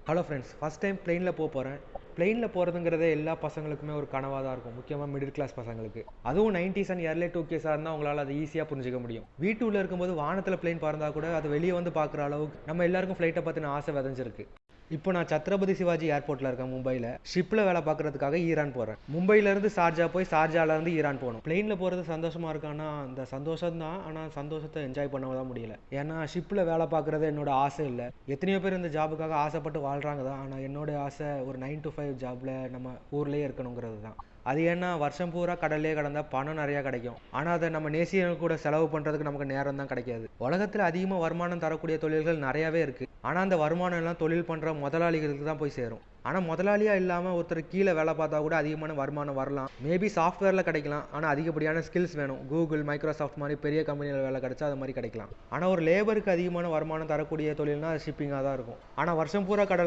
Hello friends, first time ப்ளெயினில் போகிறேன். ப்ளெயினில் போகிறதுங்கிறதே எல்லா பசங்களுக்குமே ஒரு கனவாக தான் இருக்கும், முக்கியமாக மிடில் கிளாஸ் பசங்களுக்கு. அதுவும் 90s அண்ட் இயர்லி 2Ks இருந்தால் உங்களால் அதை ஈஸியாக புரிஞ்சிக்க முடியும். வீட்டுக்குள்ளே இருக்கும்போது வானத்தில் ப்ளெயின் பறந்தால் கூட அது வெளியே வந்து பார்க்குற அளவுக்கு நம்ம எல்லாருக்கும் ஃப்ளைட்டை பற்றின ஆசை விதைஞ்சிருக்கு. இப்போ நான் சத்ரபதி சிவாஜி ஏர்போர்ட்டில் இருக்கேன், மும்பையில். ஷிப்பில் வேலை பார்க்குறதுக்காக ஈரான் போகிறேன். மும்பையிலேருந்து ஷார்ஜா போய் ஷார்ஜாலேருந்து ஈரான் போகணும். ப்ளெயினில் போகிறது சந்தோஷமாக இருக்கு, ஆனால் அந்த சந்தோஷம் தான், ஆனால் சந்தோஷத்தை என்ஜாய் பண்ண தான் முடியல. ஏன்னா ஷிப்பில் வேலை பார்க்குறது என்னோட ஆசை இல்லை. எத்தனையோ பேர் இந்த ஜாபுக்காக ஆசைப்பட்டு வாழ்கிறாங்க தான், ஆனால் என்னோட ஆசை ஒரு 9 to 5 ஜாபில் நம்ம ஊர்லேயே இருக்கணுங்கிறது தான். அது ஏன்னா வருஷம் பூரா கடல்லே கடந்தால் பணம் நிறையா கிடைக்கும், ஆனால் அதை நம்ம நேசியர்கள் கூட செலவு பண்ணுறதுக்கு நமக்கு நேரம் தான் கிடைக்காது. உலகத்தில் அதிகமாக வருமானம் தரக்கூடிய தொழில்கள் நிறையாவே இருக்குது, ஆனால் அந்த வருமானம் எல்லாம் தொழில் பண்ணுற முதலாளிகளுக்கு தான் போய் சேரும். ஆனால் முதலாளியாக இல்லாமல் ஒருத்தர் கீழே வேலை பார்த்தா கூட அதிகமான வருமானம் வரலாம். மேபி சாஃப்ட்வேரில் கிடைக்கலாம், ஆனால் அதிகப்படியான ஸ்கில்ஸ் வேணும். கூகுள், மைக்ரோசாஃப்ட் மாதிரி பெரிய கம்பெனியில் வேலை கிடைச்சா அது மாதிரி கிடைக்கலாம். ஆனால் ஒரு லேபருக்கு அதிகமான வருமானம் தரக்கூடிய தொழில்னா ஷிப்பிங்காக தான் இருக்கும். ஆனால் வருஷம் பூரா கடல்